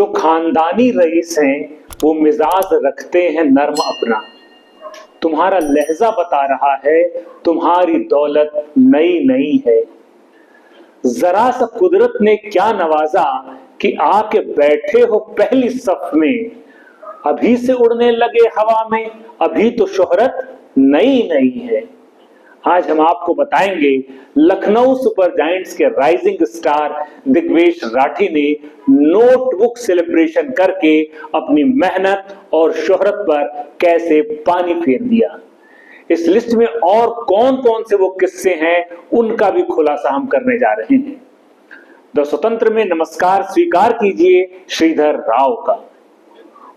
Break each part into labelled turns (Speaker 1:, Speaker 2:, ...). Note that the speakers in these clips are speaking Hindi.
Speaker 1: जो खानदानी रईस हैं वो मिजाज रखते हैं नर्म अपना। तुम्हारा लहजा बता रहा है तुम्हारी दौलत नई नई है। जरा सा कुदरत ने क्या नवाजा कि आके बैठे हो पहली सफ में। अभी से उड़ने लगे हवा में, अभी तो शोहरत नई नई है। आज हम आपको बताएंगे लखनऊ सुपर जायंट्स के राइजिंग स्टार दिग्वेश राठी ने नोटबुक सेलिब्रेशन करके अपनी मेहनत और शोहरत पर कैसे पानी फेर दिया। इस लिस्ट में और कौन कौन से वो किस्से हैं उनका भी खुलासा हम करने जा रहे हैं। द स्वतंत्र में नमस्कार स्वीकार कीजिए श्रीधर राव का।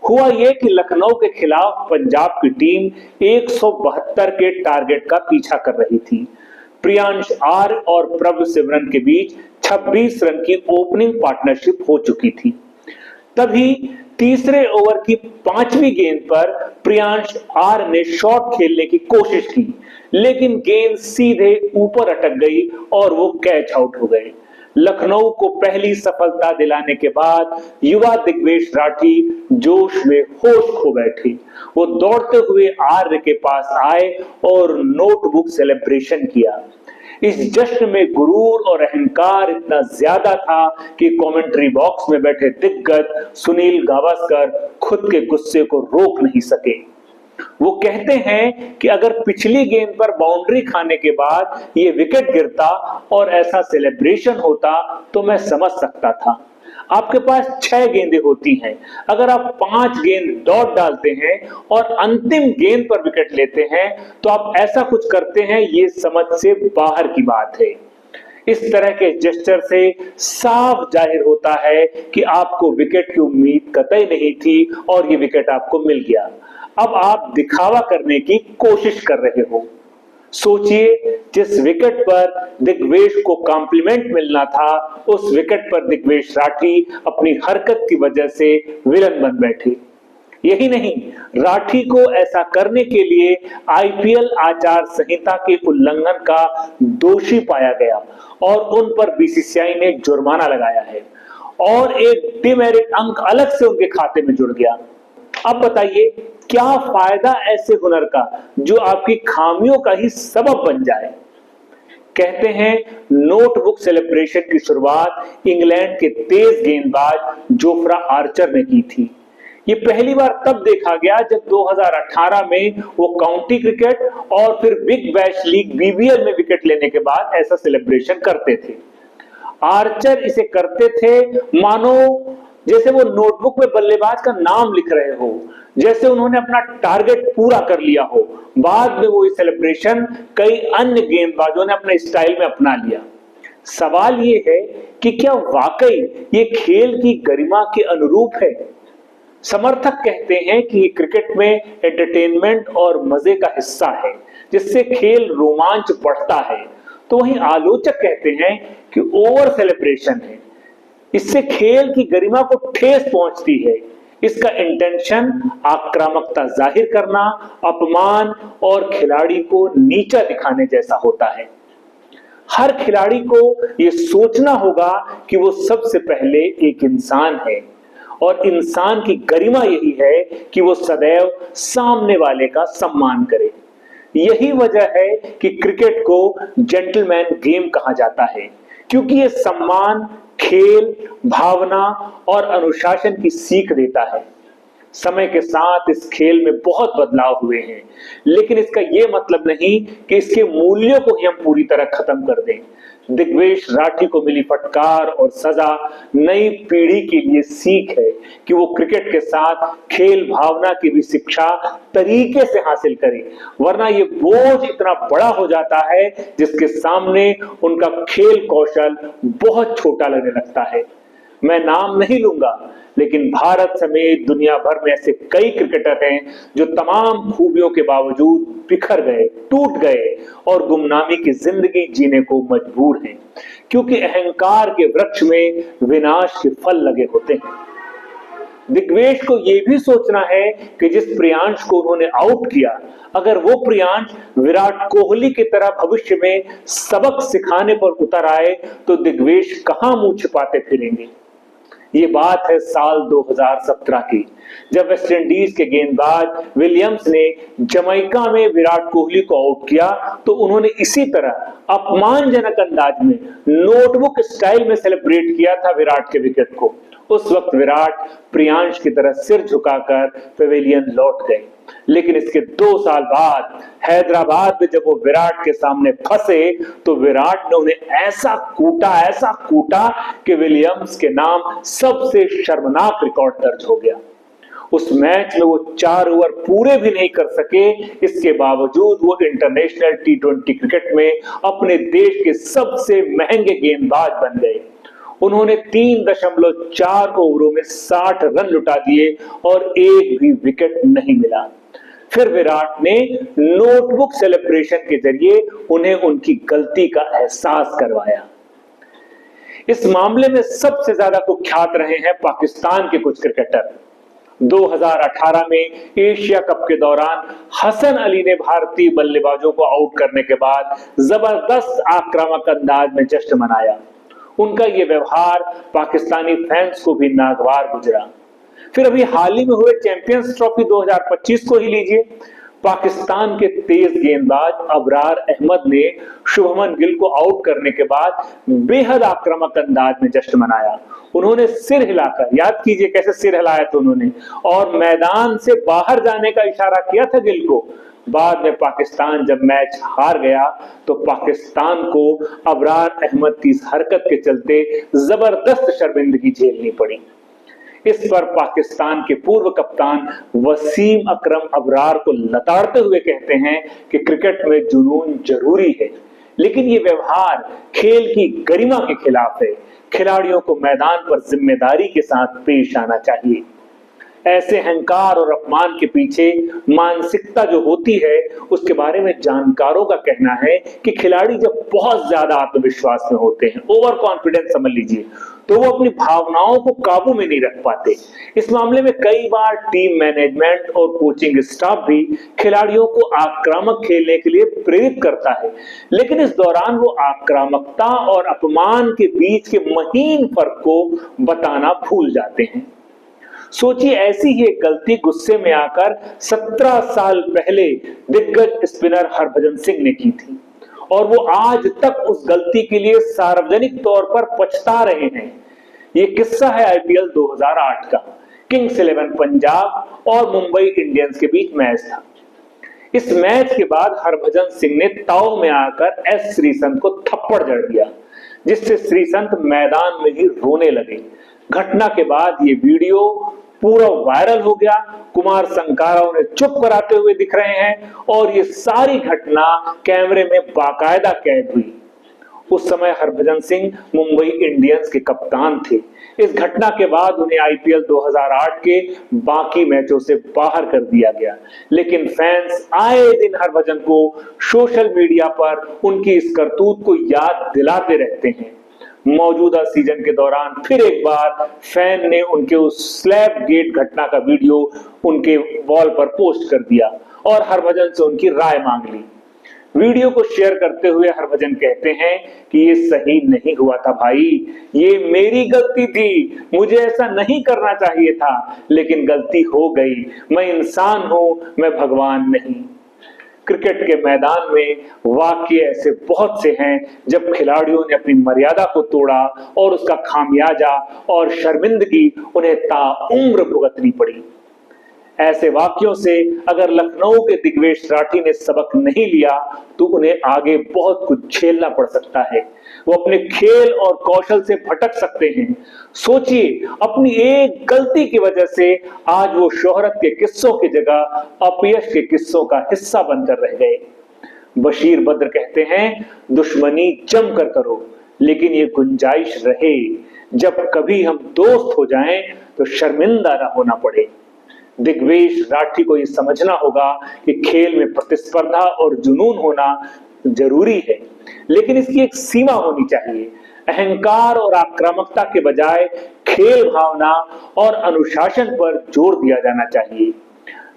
Speaker 1: हुआ यह कि लखनऊ के खिलाफ पंजाब की टीम 172 के टारगेट का पीछा कर रही थी। प्रियांश आर और प्रभु सिमरन के बीच 26 रन की ओपनिंग पार्टनरशिप हो चुकी थी। तभी तीसरे ओवर की 5वीं गेंद पर प्रियांश आर ने शॉट खेलने की कोशिश की, लेकिन गेंद सीधे ऊपर अटक गई और वो कैच आउट हो गए। लखनऊ को पहली सफलता दिलाने के बाद युवा दिग्वेश राठी जोश में होश खो बैठे। वो दौड़ते हुए आर्य के पास आए और नोटबुक सेलिब्रेशन किया। इस जश्न में गुरूर और अहंकार इतना ज्यादा था कि कमेंट्री बॉक्स में बैठे दिग्गज सुनील गावस्कर खुद के गुस्से को रोक नहीं सके। वो कहते हैं कि अगर पिछली गेंद पर बाउंड्री खाने के बाद ये विकेट गिरता और ऐसा सेलिब्रेशन होता तो मैं समझ सकता था। आपके पास 6 गेंदें होती हैं, अगर आप 5 गेंद डॉट डालते हैं और अंतिम गेंद पर विकेट लेते हैं तो आप ऐसा कुछ करते हैं, ये समझ से बाहर की बात है। इस तरह के जेस्चर से साफ जाहिर होता है कि आपको विकेट की उम्मीद कतई नहीं थी और ये विकेट आपको मिल गया। अब आप दिखावा करने की कोशिश कर रहे हो। सोचिए, जिस विकेट पर दिग्वेश को कॉम्प्लीमेंट मिलना था उस विकेट पर दिग्वेश राठी अपनी हरकत की वजह से विलन बन बैठे। यही नहीं, राठी को ऐसा करने के लिए आईपीएल आचार संहिता के उल्लंघन का दोषी पाया गया और उन पर बीसीसीआई ने जुर्माना लगाया है और एक डिमेरिट अंक अलग से उनके खाते में जुड़ गया। अब बताइए, क्या फायदा ऐसे हुनर का जो आपकी खामियों का ही सबब बन जाए। कहते हैं नोटबुक सेलिब्रेशन की शुरुआत इंग्लैंड के तेज गेंदबाज जोफ्रा आर्चर ने की थी। ये पहली बार तब देखा गया जब 2018 में वो काउंटी क्रिकेट और फिर बिग बैश लीग बीबीएल में विकेट लेने के बाद ऐसा सेलिब्रेशन करते थे। आर्चर इसे करते थे मानो जैसे वो नोटबुक में बल्लेबाज का नाम लिख रहे हो, जैसे उन्होंने अपना टारगेट पूरा कर लिया हो। बाद में वो सेलिब्रेशन कई अन्य गेंदबाजों ने अपने स्टाइल में अपना लिया। सवाल ये है कि क्या वाकई ये खेल की गरिमा के अनुरूप है। समर्थक कहते हैं कि क्रिकेट में एंटरटेनमेंट और मजे का हिस्सा है जिससे खेल रोमांच बढ़ता है, तो वहीं आलोचक कहते हैं कि ओवर सेलिब्रेशन है, इससे खेल की गरिमा को ठेस पहुंचती है। इसका इंटेंशन आक्रामकता जाहिर करना, अपमान और खिलाड़ी को नीचा दिखाने जैसा होता है। हर खिलाड़ी को यह सोचना होगा कि वो सबसे पहले एक इंसान है और इंसान की गरिमा यही है कि वो सदैव सामने वाले का सम्मान करे। यही वजह है कि क्रिकेट को जेंटलमैन गेम कहा जाता है, क्योंकि यह सम्मान, खेल, भावना और अनुशासन की सीख देता है। समय के साथ इस खेल में बहुत बदलाव हुए हैं, लेकिन इसका यह मतलब नहीं कि इसके मूल्यों को ही हम पूरी तरह खत्म कर दें। दिग्वेश राठी को मिली फटकार और सजा नई पीढ़ी के लिए सीख है कि वो क्रिकेट के साथ खेल भावना की भी शिक्षा तरीके से हासिल करें, वरना ये बोझ इतना बड़ा हो जाता है जिसके सामने उनका खेल कौशल बहुत छोटा लगने लगता है। मैं नाम नहीं लूंगा, लेकिन भारत समेत दुनिया भर में ऐसे कई क्रिकेटर हैं जो तमाम खूबियों के बावजूद बिखर गए, टूट गए और गुमनामी की जिंदगी जीने को मजबूर हैं, क्योंकि अहंकार के वृक्ष में विनाश के फल लगे होते हैं। दिग्वेश को यह भी सोचना है कि जिस प्रियांश को उन्होंने आउट किया, अगर वो प्रियांश विराट कोहली की तरह भविष्य में सबक सिखाने पर उतर आए तो दिग्वेश कहां मुंह छिपाते फिरेंगे। ये बात है साल 2017 की, जब वेस्टइंडीज के गेंदबाज विलियम्स ने जमैका में विराट कोहली को आउट किया तो उन्होंने इसी तरह अपमानजनक अंदाज में नोटबुक स्टाइल में सेलिब्रेट किया था विराट के विकेट को। उस वक्त विराट प्रियांश की तरह सिर झुकाकर पवेलियन लौट गए, लेकिन इसके 2 साल बाद हैदराबाद में जब वो विराट के सामने फंसे तो विराट ने उन्हें ऐसा कूटा कि विलियम्स के नाम सबसे शर्मनाक रिकॉर्ड दर्ज हो गया। उस मैच में वो 4 ओवर पूरे भी नहीं कर सके, इसके बावजूद वो इंटरनेशनल T20 क्रिकेट में अपने देश के सबसे महंगे गेंदबाज बन गए। उन्होंने 3.4 ओवरों में 60 रन लुटा दिए और एक भी विकेट नहीं मिला। फिर विराट ने नोटबुक सेलिब्रेशन के जरिए उन्हें उनकी गलती का एहसास करवाया। इस मामले में सबसे ज्यादा कुख्यात रहे हैं पाकिस्तान के कुछ क्रिकेटर। 2018 में एशिया कप के दौरान हसन अली ने भारतीय बल्लेबाजों को आउट करने के बाद जबरदस्त आक्रामक अंदाज में जश्न मनाया। उनका ये व्यवहार पाकिस्तानी फैंस को भी नागवार गुजरा। फिर अभी हाल ही में हुए चैंपियंस ट्रॉफी 2025 को ही लीजिए। पाकिस्तान के तेज गेंदबाज अबरार अहमद ने शुभमन गिल को आउट करने के बाद बेहद आक्रामक अंदाज में जश्न मनाया। उन्होंने सिर हिलाकर, याद कीजिए कैसे सिर हिलाया था उन्होंने, और मैदान से बाहर जाने का इशारा किया था गिल को। बाद में पाकिस्तान जब मैच हार गया तो पाकिस्तान को अबरार अहमद की इस हरकत के चलते जबरदस्त शर्मिंदगी झेलनी पड़ी। इस पर पाकिस्तान के पूर्व कप्तान वसीम अकरम अबरार को लताड़ते हुए कहते हैं कि क्रिकेट में जुनून जरूरी है, लेकिन ये व्यवहार खेल की गरिमा के खिलाफ है। खिलाड़ियों को मैदान पर जिम्मेदारी के साथ पेश आना चाहिए। ऐसे अहंकार और अपमान के पीछे मानसिकता जो होती है उसके बारे में जानकारों का कहना है कि खिलाड़ी जब बहुत ज्यादा आत्मविश्वास में होते हैं, ओवर कॉन्फिडेंस समझ लीजिए, तो वो अपनी भावनाओं को काबू में नहीं रख पाते। इस मामले में कई बार टीम मैनेजमेंट और कोचिंग स्टाफ भी खिलाड़ियों को आक्रामक खेलने के लिए प्रेरित करता है, लेकिन इस दौरान वो आक्रामकता और अपमान के बीच के महीन फर्क को बताना भूल जाते हैं। सोचिए, ऐसी ही एक गलती गुस्से में आकर 17 साल पहले दिग्गज स्पिनर हरभजन सिंह ने की थी और वो आज तक उस गलती के लिए सार्वजनिक तौर पर पछता रहे हैं। ये किस्सा है IPL 2008 का। किंग्स 11 पंजाब और मुंबई इंडियंस के बीच मैच था। इस मैच के बाद हरभजन सिंह ने ताव में आकर एस श्रीसंत को थप्पड़ जड़ दिया, जिससे श्रीसंत मैदान में ही रोने लगे। घटना के बाद ये वीडियो पूरा वायरल हो गया। कुमार संकारा उन्हें चुप कराते हुए दिख रहे हैं और ये सारी घटना कैमरे में बाकायदा कैद हुई। उस समय हरभजन सिंह मुंबई इंडियंस के कप्तान थे। इस घटना के बाद उन्हें IPL 2008 के बाकी मैचों से बाहर कर दिया गया, लेकिन फैंस आए दिन हरभजन को सोशल मीडिया पर उनकी इस करतूत को याद दिलाते रहते हैं। मौजूदा सीजन के दौरान फिर एक बार फैन ने उनके उस स्लैब गेट घटना का वीडियो उनके वॉल पर पोस्ट कर दिया और हरभजन से उनकी राय मांग ली। वीडियो को शेयर करते हुए हरभजन कहते हैं कि ये सही नहीं हुआ था भाई, ये मेरी गलती थी, मुझे ऐसा नहीं करना चाहिए था, लेकिन गलती हो गई। मैं इंसान हूं, मैं भगवान नहीं। क्रिकेट के मैदान में वाकई ऐसे बहुत से हैं जब खिलाड़ियों ने अपनी मर्यादा को तोड़ा और उसका खामियाजा और शर्मिंदगी उन्हें ताउम्र भुगतनी पड़ी। ऐसे वाक्यों से अगर लखनऊ के दिग्वेश राठी ने सबक नहीं लिया तो उन्हें आगे बहुत कुछ झेलना पड़ सकता है। वो अपने खेल और कौशल से भटक सकते हैं। सोचिए, अपनी एक गलती की वजह से आज वो शोहरत के किस्सों की जगह अपयश के किस्सों का हिस्सा बनकर रह गए। बशीर बद्र कहते हैं, दुश्मनी जमकर करो, लेकिन ये गुंजाइश रहे जब कभी हम दोस्त हो जाएं तो शर्मिंदा न होना पड़े। दिग्वेश राठी को यह समझना होगा कि खेल में प्रतिस्पर्धा और जुनून होना जरूरी है, लेकिन इसकी एक सीमा होनी चाहिए। अहंकार और आक्रामकता के बजाय खेल भावना और अनुशासन पर जोर दिया जाना चाहिए।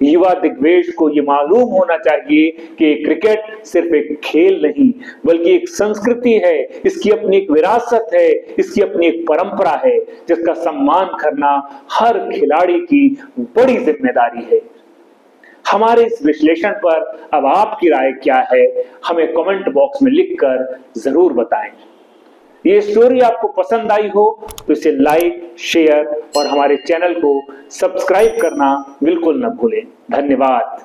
Speaker 1: युवा दिग्गज को ये मालूम होना चाहिए कि क्रिकेट सिर्फ एक खेल नहीं बल्कि एक संस्कृति है, इसकी अपनी एक विरासत है, इसकी अपनी एक परंपरा है जिसका सम्मान करना हर खिलाड़ी की बड़ी जिम्मेदारी है। हमारे इस विश्लेषण पर अब आपकी राय क्या है, हमें कमेंट बॉक्स में लिखकर जरूर बताएं। ये स्टोरी आपको पसंद आई हो तो इसे लाइक, शेयर और हमारे चैनल को सब्सक्राइब करना बिल्कुल न भूलें। धन्यवाद।